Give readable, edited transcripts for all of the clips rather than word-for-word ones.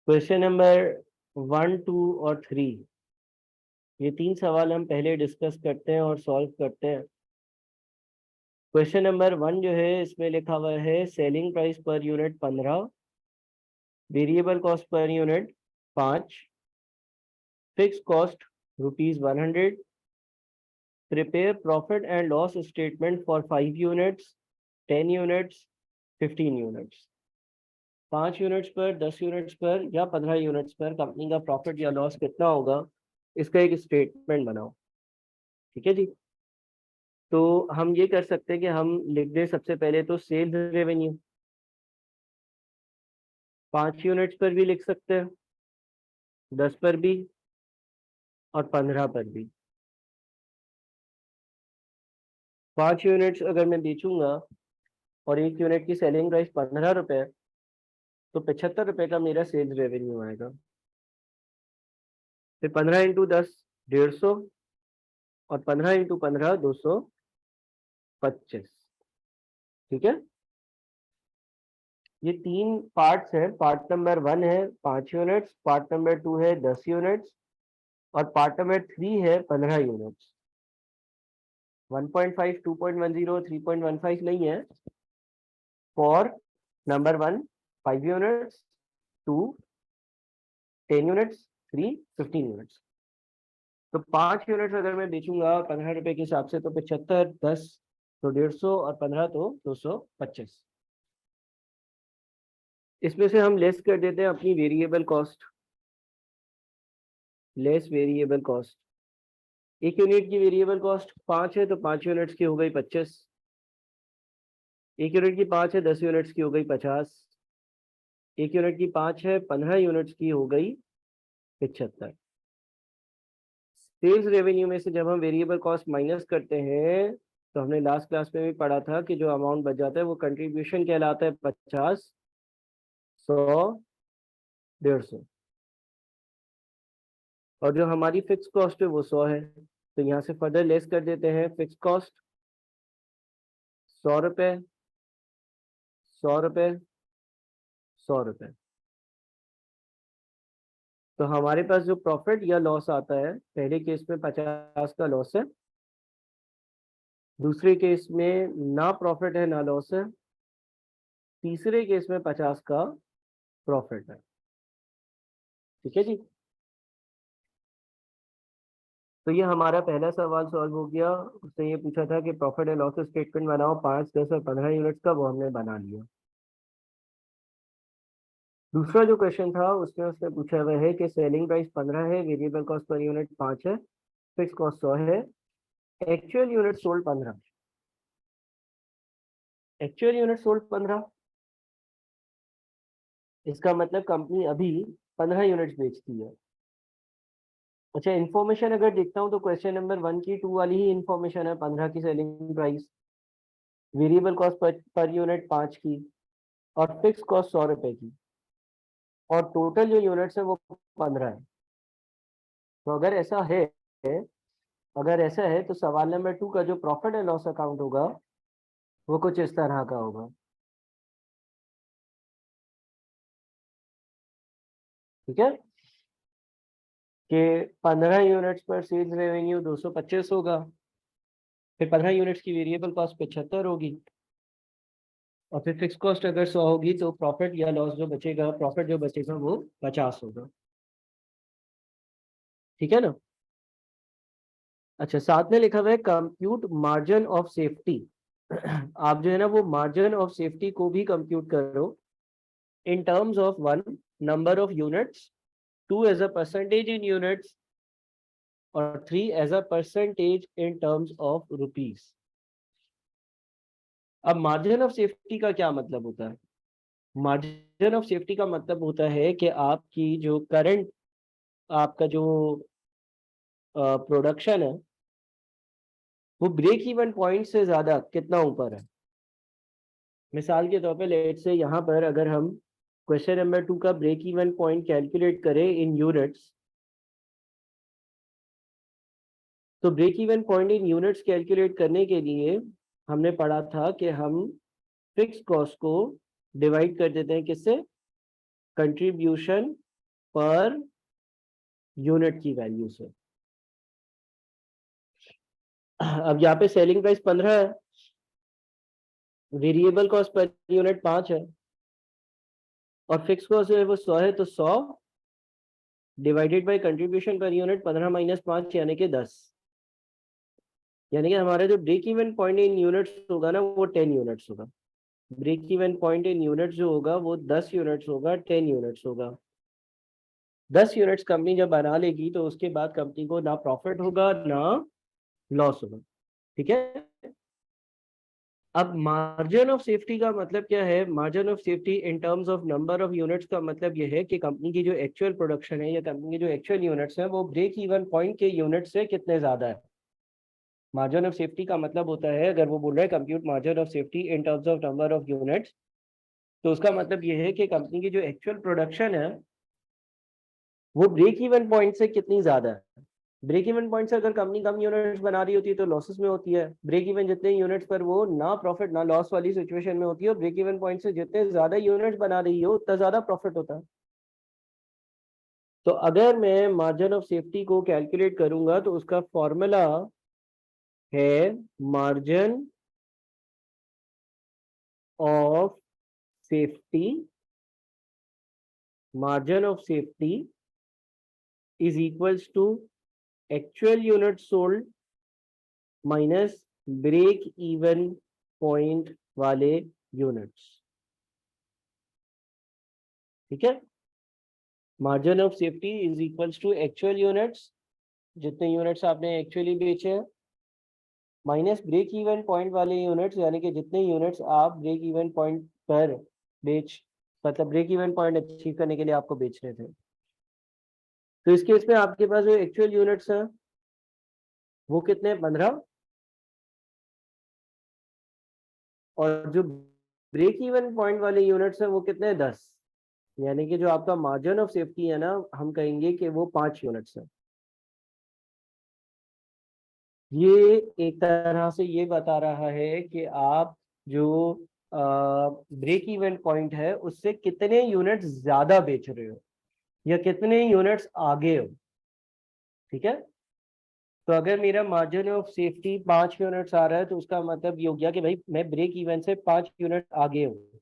Question number 1, 2 और 3, ये 3 सवाल हम पहले डिस्कस करते हैं और सॉल्व करते हैं। क्वेश्चन नंबर 1 जो है इसमें लिखा हुआ है सेलिंग प्राइस पर unit 15, variable cost per unit 5, fix cost ₹100, prepare profit and loss statement for 5 units, 10 units, 15 units. 5 units पर, 10 यूनिट्स पर या 15 यूनिट्स पर कंपनी का प्रॉफिट या लॉस कितना होगा, इसका एक स्टेटमेंट बनाओ। ठीक है जी। तो हम ये कर सकते हैं कि हम लिख दें सबसे पहले तो सेल्स रेवेन्यू। 5 यूनिट्स पर भी लिख सकते हैं, 10 पर भी और 15 पर भी। 5 यूनिट्स अगर मैं बेचूंगा और एक यूनिट की सेलिंग प्राइस 15 रुपए, तो 75 रुपए का मेरा सेल्स रेवेन्यू आएगा। फिर 15 इंटू 10 150 और 15 इंटू 15 225। ठीक है। ये 3 पार्ट्स हैं। पार्ट नंबर 1 है 5 यूनिट्स, पार्ट नंबर 2 है 10 यूनिट्स और पार्ट नंबर 3 है 15 यूनिट्स। 1.5, 2.10, 3.15 नहीं है। For number 1 5 units, 2 10 units, 3 15 units. तो 5 यूनिट्स अगर मैं बेचूंगा 15 रुपए के हिसाब से, तो 75, 10 तो 150 और 15 तो 225। इसमें से हम लेस कर देते हैं अपनी variable cost. Less variable cost, एक यूनिट की वेरिएबल कॉस्ट 5 है तो 5 यूनिट्स की हो गई 25। एक यूनिट की 5 है 10 यूनिट्स की हो गई 50। एक यूनिट की 5 है 15 यूनिट्स की हो गई 75। सेल्स रेवेन्यू में से जब हम वेरिएबल कॉस्ट माइनस करते हैं, तो हमने लास्ट क्लास में भी पढ़ा था कि जो अमाउंट बच जाता है वो कंट्रीब्यूशन कहलाता है। 50, 100, 150। और जो हमारी फिक्स कॉस्ट है वो 100 है, तो यहाँ से फर्दर लेस कर देते हैं। फिक्स कॉस्ट 100 रुपये, 100 रुपये, 100 रुपये। तो हमारे पास जो प्रॉफिट या लॉस आता है, पहले केस में 50 का लॉस है, दूसरे केस में ना प्रॉफिट है ना लॉस है, तीसरे केस में 50 का प्रॉफिट है। ठीक है जी। तो ये हमारा पहला सवाल सॉल्व हो गया। उसने ये पूछा था कि प्रॉफिट एंड लॉस स्टेटमेंट बनाओ 5, 10 और 15 यूनिट्स का, वो हमने बना लिया। दूसरा जो क्वेश्चन था उसमें उसने पूछा हुआ है कि सेलिंग प्राइस 15 है, वेरिएबल कॉस्ट पर यूनिट 5 है, फिक्स कॉस्ट 100 है, actual unit sold 15। Actual unit sold 15, इसका मतलब कंपनी अभी 15 यूनिट्स बेचती है। अच्छा, इन्फॉर्मेशन अगर देखता हूँ तो क्वेश्चन नंबर 1 की 2 वाली ही इन्फॉर्मेशन है। 15 की selling price, variable cost per unit 5 की और फिक्स कॉस्ट 100 रुपए की, और टोटल जो यूनिट्स है वो 15 है। तो अगर ऐसा है तो सवाल नंबर 2 का जो प्रॉफिट एंड लॉस अकाउंट होगा वो कुछ इस तरह का होगा। ठीक है, कि 15 यूनिट्स पर सेल्स रेवेन्यू 225 होगा, फिर 15 यूनिट्स की वेरिएबल कॉस्ट 75 होगी, और फिर फिक्स कॉस्ट अगर 100 होगी तो प्रॉफिट या लॉस जो बचेगा, प्रॉफिट जो बचेगा वो 50 होगा। ठीक है ना। अच्छा, साथ में लिखा हुआ है कंप्यूट मार्जिन ऑफ सेफ्टी। आप जो है ना वो मार्जिन ऑफ सेफ्टी को भी कंप्यूट करो in terms of 1 number of units, 2 as a percentage in units और 3 as a percentage in terms of rupees। अब मार्जिन ऑफ सेफ्टी का क्या मतलब होता है? मार्जिन ऑफ सेफ्टी का मतलब होता है कि आपकी जो करंट, आपका जो प्रोडक्शन है वो ब्रेक इवन पॉइंट से ज्यादा कितना ऊपर है। मिसाल के तौर पे लेट से यहाँ पर अगर हम क्वेश्चन नंबर 2 का ब्रेक इवन पॉइंट कैलकुलेट करें इन यूनिट्स, तो break even point in units calculate करने के लिए हमने पढ़ा था कि हम फिक्स कॉस्ट को डिवाइड कर देते हैं किससे? कंट्रीब्यूशन पर यूनिट की वैल्यू से। अब यहाँ पे सेलिंग प्राइस 15 है, वेरिएबल कॉस्ट पर यूनिट 5 है और फिक्स कॉस्ट है वो 100 है, तो 100 divided by contribution per unit 15 minus 5 यानी कि 10। यानी कि हमारा जो break even point in units होगा ना वो 10 यूनिट्स होगा। Break even point in units जो होगा वो 10 यूनिट्स होगा, 10 यूनिट्स होगा। 10 यूनिट्स कंपनी जब बना लेगी तो उसके बाद कंपनी को ना प्रॉफिट होगा ना लॉस होगा। ठीक है। अब मार्जिन ऑफ सेफ्टी का मतलब क्या है? Margin of safety in terms of number of units का मतलब ये है कि कंपनी की जो एक्चुअल प्रोडक्शन है या कंपनी की जो एक्चुअल यूनिट्स है वो ब्रेक इवन पॉइंट के यूनिट से कितने ज्यादा है। मार्जिन ऑफ सेफ्टी का मतलब होता है, अगर वो बोल रहा है compute margin of safety in terms of number of units, तो उसका मतलब ये है कि कंपनी की जो एक्चुअल प्रोडक्शन है वो ब्रेक इवन पॉइंट से कितनी ज्यादा है। ब्रेक इवन पॉइंट से अगर कंपनी कम यूनिट्स बना रही होती है तो लॉसेस में होती है। ब्रेक इवन जितने यूनिट्स पर वो ना प्रॉफिट ना लॉस वाली सिचुएशन में होती है, और ब्रेक इवन पॉइंट से जितने ज्यादा यूनिट्स बना रही हो उतना ज्यादा प्रॉफिट होता है। तो अगर मैं मार्जिन ऑफ सेफ्टी को कैलकुलेट करूंगा तो उसका फॉर्मूला है margin of safety. Margin of safety is equals to actual unit sold minus break even point वाले यूनिट्स। ठीक है। Margin of safety is equals to actual units, जितने यूनिट्स आपने एक्चुअली बेचे हैं, माइनस ब्रेक इवन पॉइंट वाले units, यानी कि जितने यूनिट्स आप ब्रेक इवन पॉइंट पर बेच मतलब ब्रेक इवन पॉइंट अचीव करने के लिए आपको बेचने थे। तो इस केस में आपके पास जो एक्चुअल यूनिट्स हैं वो कितने? 15। और जो ब्रेक इवन पॉइंट वाले यूनिट्स हैं वो कितने? 10। यानी कि जो आपका मार्जिन ऑफ सेफ्टी है ना, हम कहेंगे कि वो 5 यूनिट्स है। ये एक तरह से ये बता रहा है कि आप जो ब्रेक इवन पॉइंट है उससे कितने यूनिट्स ज्यादा बेच रहे हो या कितने यूनिट्स आगे हो। ठीक है। तो अगर मेरा मार्जिन ऑफ सेफ्टी 5 यूनिट्स आ रहा है तो उसका मतलब ये हो गया कि भाई मैं ब्रेक इवन से 5 यूनिट आगे हूँ।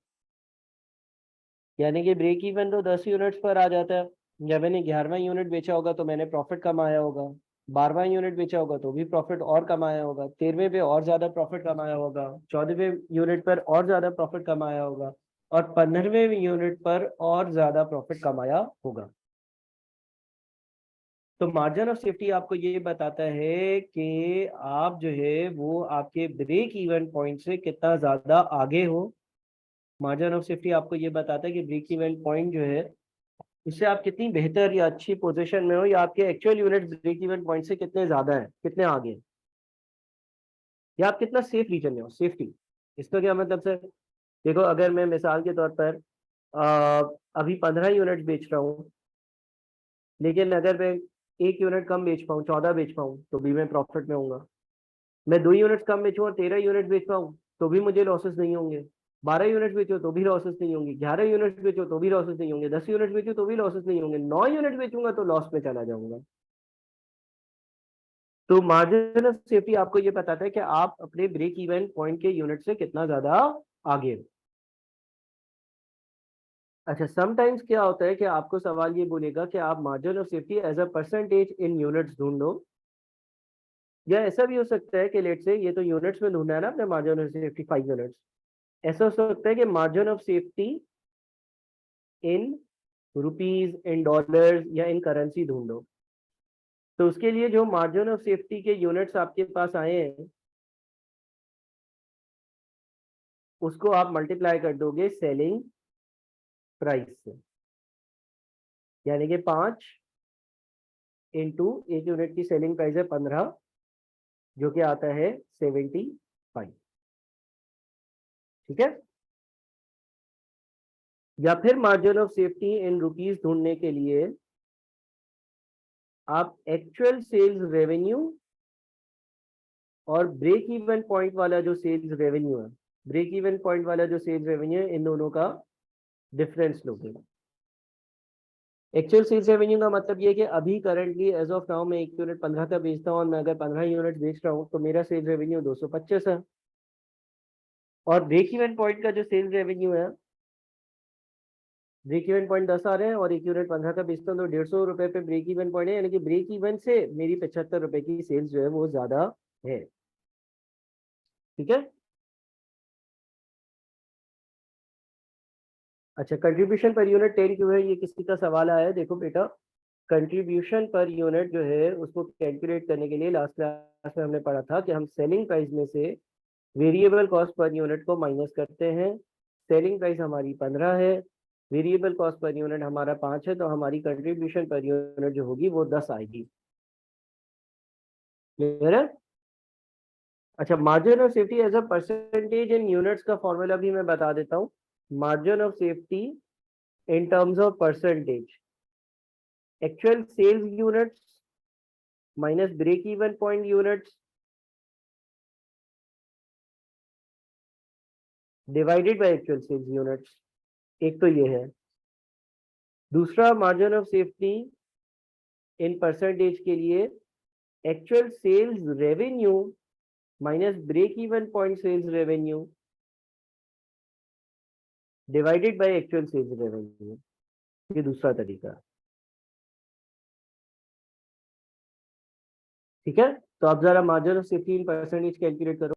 यानी कि ब्रेक इवन तो 10 यूनिट्स पर आ जाता है। जब मैंने 11वां यूनिट बेचा होगा तो मैंने प्रॉफिट कमाया होगा, 12वां यूनिट बेचा होगा तो भी प्रॉफिट और कमाया होगा, 13वें पे और ज्यादा प्रॉफिट कमाया होगा, 14वें यूनिट पर और ज्यादा प्रॉफिट कमाया होगा और 15वें यूनिट पर और ज्यादा प्रॉफिट कमाया होगा। तो मार्जिन ऑफ सेफ्टी आपको ये बताता है कि आप जो है वो आपके ब्रेक इवन पॉइंट से कितना ज्यादा आगे हो। मार्जिन ऑफ सेफ्टी आपको ये बताता है कि ब्रेक इवन पॉइंट जो है उससे आप कितनी बेहतर या अच्छी पोजीशन में हो, या आपके actual unit break even point से कितने ज्यादा है, कितने आगे हैं, या आप कितना सेफ रीजन में हो। सेफ्टी इसका क्या मतलब सर? देखो अगर मैं मिसाल के तौर पर अभी 15 यूनिट बेच रहा हूँ, लेकिन अगर मैं एक यूनिट कम बेच पाऊँ, 14 बेच पाऊँ, तो भी मैं प्रॉफिट में होऊंगा। मैं 2 यूनिट कम बेचूँ और 13 यूनिट बेच पाऊँ तो भी मुझे लॉसेस नहीं होंगे। 12 यूनिट बेचो तो भी लॉसेस नहीं होंगे, 11 यूनिट बेचो तो भी लॉसेस नहीं होंगे, 10 यूनिट बेचो तो भी लॉसेस नहीं होंगे, 9 यूनिट बेचूंगा तो लॉस में चला जाऊंगा। तो मार्जिन ऑफ सेफ्टी आपको ये बताता है कि आप अपने ब्रेक इवन पॉइंट के यूनिट से कितना ज्यादा आगे हो। अच्छा, समटाइम्स क्या होता है कि आपको सवाल ये बोलेगा कि आप margin of safety as a percentage in units ढूंढो, या ऐसा भी हो सकता है कि लेट से ये तो यूनिट्स में ढूंढना है ना अपने मार्जिन ऑफ सेफ्टी 5 यूनिट्स। ऐसा हो सकता है कि margin of safety in rupees, in dollars या इन करेंसी ढूंढो। तो उसके लिए जो मार्जिन ऑफ सेफ्टी के यूनिट्स आपके पास आए हैं उसको आप मल्टीप्लाई कर दोगे सेलिंग प्राइस से, यानी कि 5 इंटू एक यूनिट की सेलिंग प्राइस है 15, जो कि आता है 75। ठीक है। या फिर margin of safety in rupees ढूंढने के लिए आप एक्चुअल सेल्स रेवेन्यू और ब्रेक इवन पॉइंट वाला जो सेल्स रेवेन्यू है, ब्रेक इवन पॉइंट वाला जो सेल्स रेवेन्यू है, इन दोनों का डिफरेंस लोगे। एक्चुअल सेल्स रेवेन्यू का मतलब ये है कि अभी करंटली एज ऑफ नाउ मैं 1 यूनिट 15 का बेचता हूँ और मैं अगर 15 यूनिट बेच रहा हूँ तो मेरा सेल्स रेवेन्यू 225 है। और ब्रेक इवन पॉइंट का जो सेल्स रेवेन्यू है, ब्रेक इवन पॉइंट 10 आ रहे हैं और 1 यूनिट 15 का बेचता हूँ तो 150 रुपए पे ब्रेक इवन पॉइंट है, यानी कि ब्रेक इवन से मेरी 75 रुपए की सेल्स जो है वो ज्यादा है। ठीक है। अच्छा, कंट्रीब्यूशन पर यूनिट 10 क्यों है, ये किसी का सवाल आया है। देखो बेटा, कंट्रीब्यूशन पर यूनिट जो है उसको कैलकुलेट करने के लिए लास्ट क्लास में हमने पढ़ा था कि हम सेलिंग प्राइस में से वेरिएबल कॉस्ट पर यूनिट को माइनस करते हैं। सेलिंग प्राइस हमारी 15 है, वेरिएबल कॉस्ट पर यूनिट हमारा 5 है, तो हमारी कंट्रीब्यूशन पर यूनिट जो होगी वो 10 आएगी। क्लियर है। अच्छा, margin of safety as a percentage in units का फॉर्मूला भी मैं बता देता हूँ। Margin of safety in terms of percentage, actual sales units minus break even point units divided by actual sales units. एक तो ये है। दूसरा, margin of safety in percentage के लिए actual sales revenue minus break even point sales revenue divided by actual sales revenue. ये दूसरा तरीका है। ठीक है, तो आप जरा margin of safety in percentage calculate करो।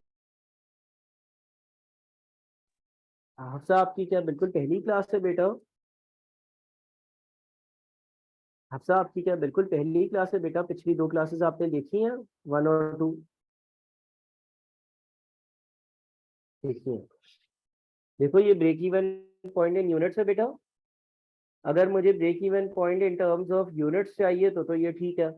हफ्सा आपकी क्या बिल्कुल पहली क्लास है बेटा? हफ्सा आपकी क्या बिल्कुल पहली क्लास है बेटा? पिछली 2 क्लासेस आपने देखी हैं, 1 और 2 देखी हैं। देखो, ये break even point in units है बेटा। अगर मुझे break even point in terms of units चाहिए तो ये ठीक है,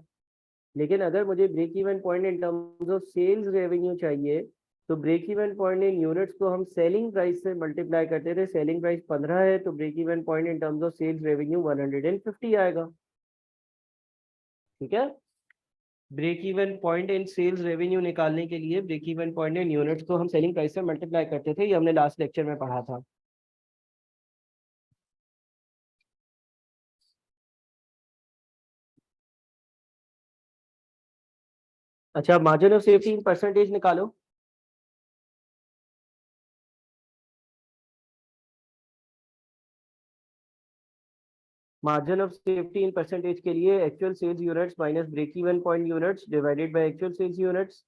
लेकिन अगर मुझे break even point in terms of sales revenue चाहिए तो break even point in units को हम सेलिंग प्राइस से मल्टीप्लाई करते थे। सेलिंग प्राइस 15 है तो break even point in terms of sales revenue 150 आएगा। ठीक है। Break even point in sales revenue निकालने के लिए break even point in units को हम सेलिंग प्राइस से मल्टीप्लाई करते थे, ये हमने लास्ट लेक्चर में पढ़ा था। अच्छा, margin of safety in percentage निकालो। Margin of safety in percentage के लिए actual sales units minus break even point units divided by actual sales units,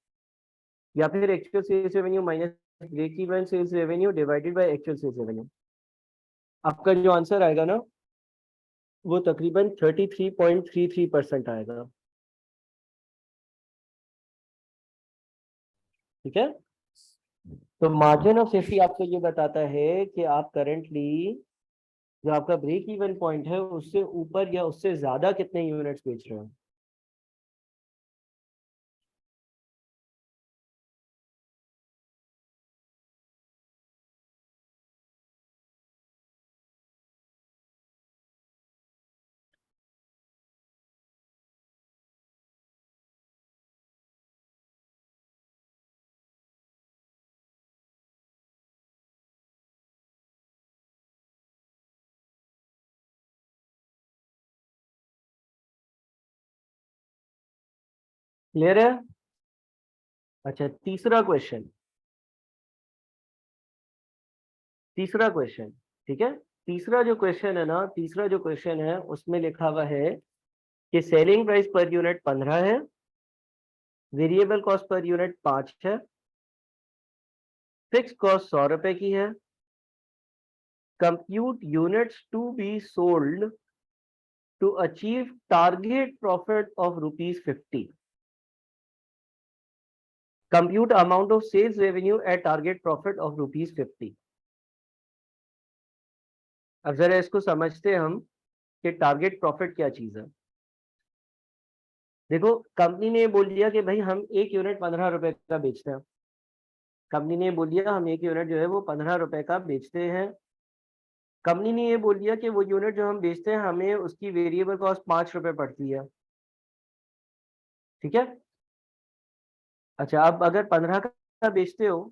या फिर actual sales revenue minus break even sales revenue divided by actual sales revenue. आपका जो answer आएगा ना वो तकरीबन 33.33% आएगा। ठीक है। तो मार्जिन ऑफ सेफ्टी आपको ये बताता है कि आप करंटली जो आपका ब्रेक इवन पॉइंट है उससे ऊपर या उससे ज्यादा कितने यूनिट्स बेच रहे हो। क्लियर है। अच्छा, तीसरा क्वेश्चन। तीसरा क्वेश्चन। ठीक है। तीसरा जो क्वेश्चन है ना, तीसरा जो क्वेश्चन है उसमें लिखा हुआ है कि सेलिंग प्राइस पर यूनिट 15 है, वेरिएबल कॉस्ट पर यूनिट 5 है, फिक्स कॉस्ट 100 रुपए की है। Compute units to be sold to achieve target profit of ₹50। Compute amount of sales revenue at target profit of ₹50। अब जरा इसको समझते हैं हम कि टारगेट प्रॉफिट क्या चीज है। देखो, कंपनी ने बोल दिया कि भाई हम 1 यूनिट 15 रुपए का बेचते हैं। कंपनी ने बोल दिया हम 1 यूनिट जो है वो 15 रुपए का बेचते हैं। कंपनी ने ये बोल दिया कि वो यूनिट जो हम बेचते हैं हमें उसकी वेरिएबल कॉस्ट 5 रुपए पड़ती है। ठीक है। अच्छा, अब अगर 15 का बेचते हो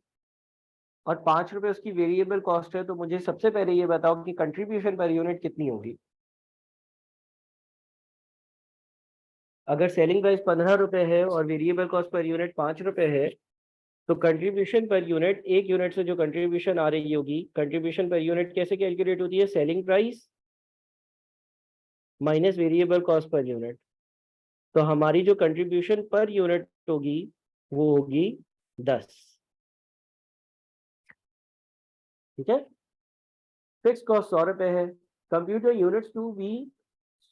और 5 रुपए उसकी वेरिएबल कॉस्ट है तो मुझे सबसे पहले ये बताओ कि कंट्रीब्यूशन पर यूनिट कितनी होगी। अगर सेलिंग प्राइस 15 रुपए है और वेरिएबल कॉस्ट पर यूनिट 5 रुपए है, तो कंट्रीब्यूशन पर यूनिट, एक यूनिट से जो कंट्रीब्यूशन आ रही होगी, कंट्रीब्यूशन पर यूनिट कैसे कैलकुलेट होती है? Selling price minus variable cost per unit. तो हमारी जो कंट्रीब्यूशन पर यूनिट होगी वो होगी 10। ठीक है। फिक्स कॉस्ट 100 रुपए है। Computer units to be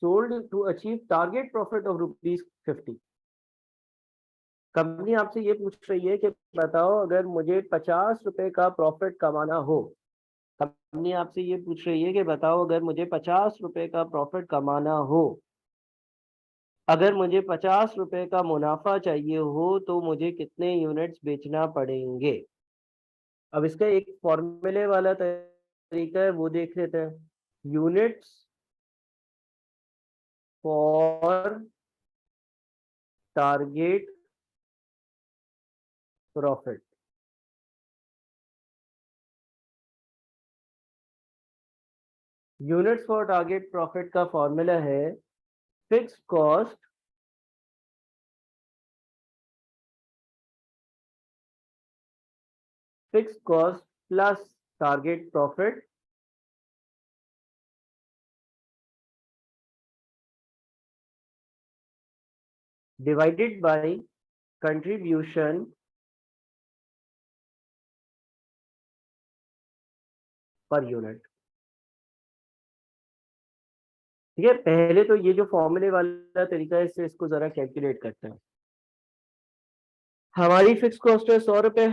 sold to achieve target profit of ₹50। Company आपसे ये पूछ रही है कि बताओ अगर मुझे 50 रुपए का प्रॉफिट कमाना हो, कंपनी आपसे ये पूछ रही है कि बताओ अगर मुझे 50 रुपए का प्रॉफिट कमाना हो, अगर मुझे 50 रुपए का मुनाफा चाहिए हो, तो मुझे कितने यूनिट्स बेचना पड़ेंगे? अब इसका एक फॉर्मूले वाला तरीका है, वो देख लेते हैं। Units for target profit. Units for target profit का फॉर्मूला है fix cost plus target profit divided by contribution per unit. ठीक है, पहले तो ये जो फॉर्मूले वाला तरीका है, इससे इसको जरा कैलकुलेट करते हैं। हमारी फिक्स कॉस्ट है 100 रुपए।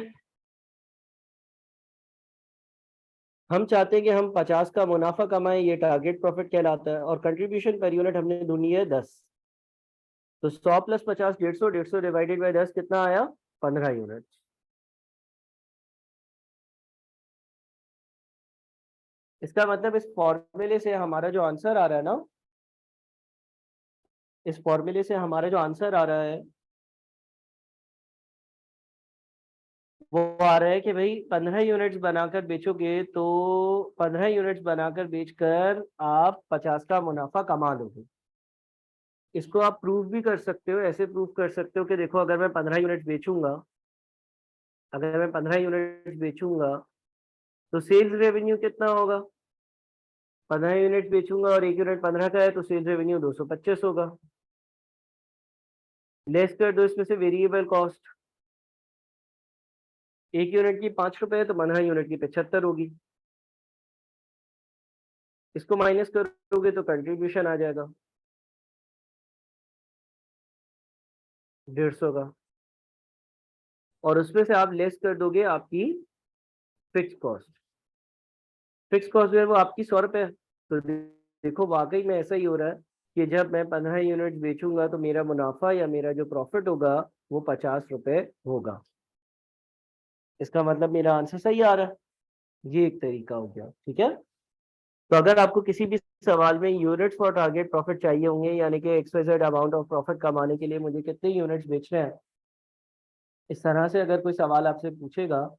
हम चाहते हैं कि हम 50 का मुनाफा कमाएं, ये टारगेट प्रॉफिट कहलाता है, और कंट्रीब्यूशन पर यूनिट हमने ढूंढनी है 10। तो 100 प्लस 50 150, 150 डिवाइडेड बाय 10 कितना आया? 15 यूनिट। इसका मतलब इस फॉर्मूले से हमारा जो आंसर आ रहा है ना, इस फॉर्मूले से हमारा जो आंसर आ रहा है वो आ रहा है कि भाई 15 यूनिट्स बनाकर बेचोगे तो 15 यूनिट्स बनाकर बेचकर आप 50 का मुनाफा कमा लोगे। इसको आप प्रूव भी कर सकते हो, ऐसे प्रूव कर सकते हो कि देखो अगर मैं 15 यूनिट बेचूंगा, अगर मैं 15 यूनिट बेचूंगा तो सेल्स रेवेन्यू कितना होगा? 15 यूनिट बेचूंगा और एक यूनिट 15 का है तो सेल्स रेवेन्यू 225 होगा। लेस कर दो इसमें से वेरिएबल कॉस्ट, एक यूनिट की 5 रुपए है तो 15 यूनिट की 75 होगी। इसको माइनस करोगे तो कंट्रीब्यूशन आ जाएगा 150 का, और उसमें से आप लेस कर दोगे आपकी फिक्स कॉस्ट। फिक्स कॉस्ट जो है वो आपकी 100 रुपए है। तो देखो वाकई में ऐसा ही हो रहा है कि जब मैं 15 यूनिट बेचूंगा तो मेरा मुनाफा या मेरा जो प्रॉफिट होगा वो 50 रुपए होगा। इसका मतलब मेरा आंसर सही आ रहा है। ये एक तरीका हो गया। ठीक है। तो अगर आपको किसी भी सवाल में यूनिट्स फॉर टारगेट प्रॉफिट चाहिए होंगे, यानी कि XYZ अमाउंट ऑफ प्रॉफिट कमाने के लिए मुझे कितने यूनिट्स बेचने हैं, इस तरह से अगर कोई सवाल आपसे पूछेगा,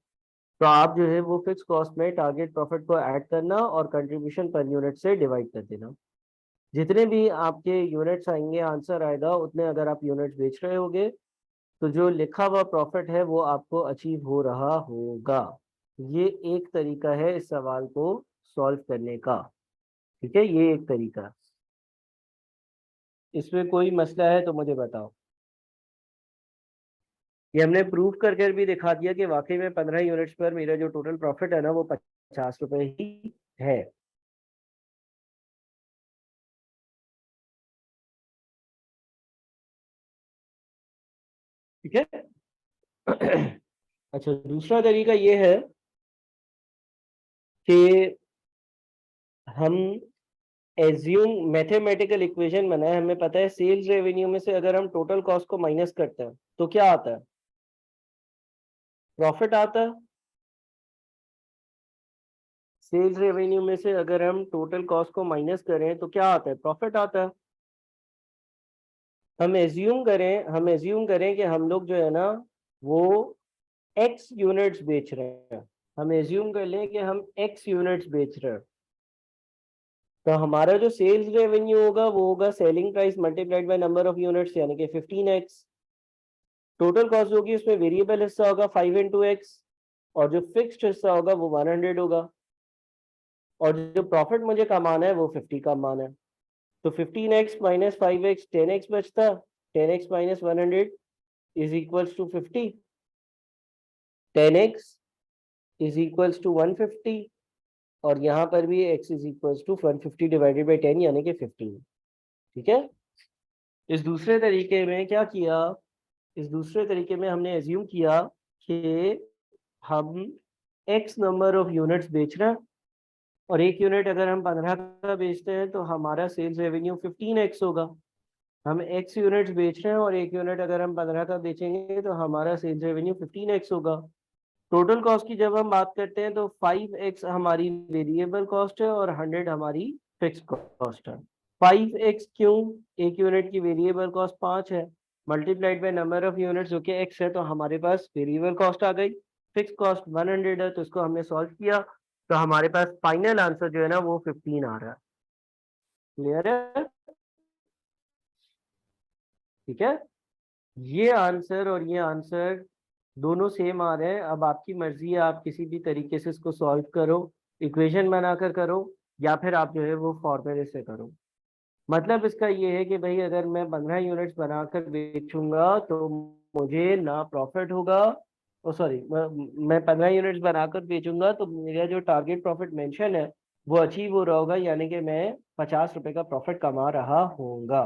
तो आप जो है वो फिक्स कॉस्ट में टारगेट प्रॉफिट को ऐड करना और कंट्रीब्यूशन पर यूनिट से डिवाइड कर देना। जितने भी आपके यूनिट्स आएंगे आंसर आएगा उतने, अगर आप यूनिट्स बेच रहे होगे तो जो लिखा हुआ प्रॉफिट है वो आपको अचीव हो रहा होगा। ये एक तरीका है इस सवाल को सॉल्व करने का। ठीक है, ये एक तरीका। इसमें कोई मसला है तो मुझे बताओ। ये हमने प्रूव करके भी दिखा दिया कि वाकई में 15 यूनिट्स पर मेरा जो टोटल प्रॉफिट है ना वो 50 रुपए ही है। ठीक है। अच्छा, दूसरा तरीका ये है कि हम एज्यूम मैथमेटिकल इक्वेशन बनाए। हमें पता है सेल्स रेवेन्यू में से अगर हम टोटल कॉस्ट को माइनस करते हैं तो क्या आता है? प्रॉफिट आता है। सेल्स रेवेन्यू में से अगर हम टोटल कॉस्ट को माइनस करें तो क्या आता है? प्रॉफिट आता है। हम एज्यूम करें कि हम लोग जो है ना वो एक्स यूनिट्स बेच रहे हैं। हम एज्यूम कर लें कि हम एक्स यूनिट्स बेच रहे हैं। तो हमारा जो सेल्स रेवेन्यू होगा वो होगा selling price multiplied by number of units यानी कि 15x। टोटल कॉस्ट होगी उसमें वेरिएबल हिस्सा होगा 5 into x और जो फिक्स्ड हिस्सा होगा वो 100 होगा और जो प्रॉफिट मुझे कमाना है वो 50 कमाना है। तो 15x माइनस 5x 10x बचता, 10x minus 100 is equals to 50, 10x is equals to 150 और यहाँ पर भी x is equals to 150 divided by 10 यानी कि 15। ठीक है। इस दूसरे तरीके में क्या किया, इस दूसरे तरीके में हमने एज्यूम किया कि हम x नंबर ऑफ यूनिट्स बेच रहे हैं और एक यूनिट अगर हम 15 का बेचते हैं तो हमारा सेल्स रेवेन्यू 15x होगा। हम x यूनिट्स बेच रहे हैं और एक यूनिट अगर हम 15 का बेचेंगे तो हमारा सेल्स रेवेन्यू 15x होगा। टोटल कॉस्ट की जब हम बात करते हैं तो 5x हमारी वेरिएबल कॉस्ट है और 100 हमारी फिक्स कॉस्ट है। 5x क्यों, एक यूनिट की वेरिएबल कॉस्ट 5 है multiplied by number of units जो कि x है, तो हमारे पास वेरिएबल कॉस्ट आ गई, फिक्स कॉस्ट 100 है, तो इसको हमने सॉल्व किया तो हमारे पास फाइनल आंसर जो है ना वो 15 आ रहा है। क्लियर है? ठीक है। ये आंसर और ये आंसर दोनों सेम आ रहे हैं। अब आपकी मर्जी है, आप किसी भी तरीके से इसको सॉल्व करो, इक्वेशन बनाकर करो या फिर आप जो है वो फॉर्मूले से करो। मतलब इसका ये है कि भाई अगर मैं 15 यूनिट्स बनाकर बेचूंगा तो मुझे ना प्रॉफिट होगा, ओ सॉरी, मैं 15 यूनिट्स बनाकर बेचूंगा तो मेरा जो टारगेट प्रॉफिट मेंशन है वो अचीव हो रहा होगा, यानी कि मैं 50 रुपए का प्रॉफिट कमा रहा होऊंगा।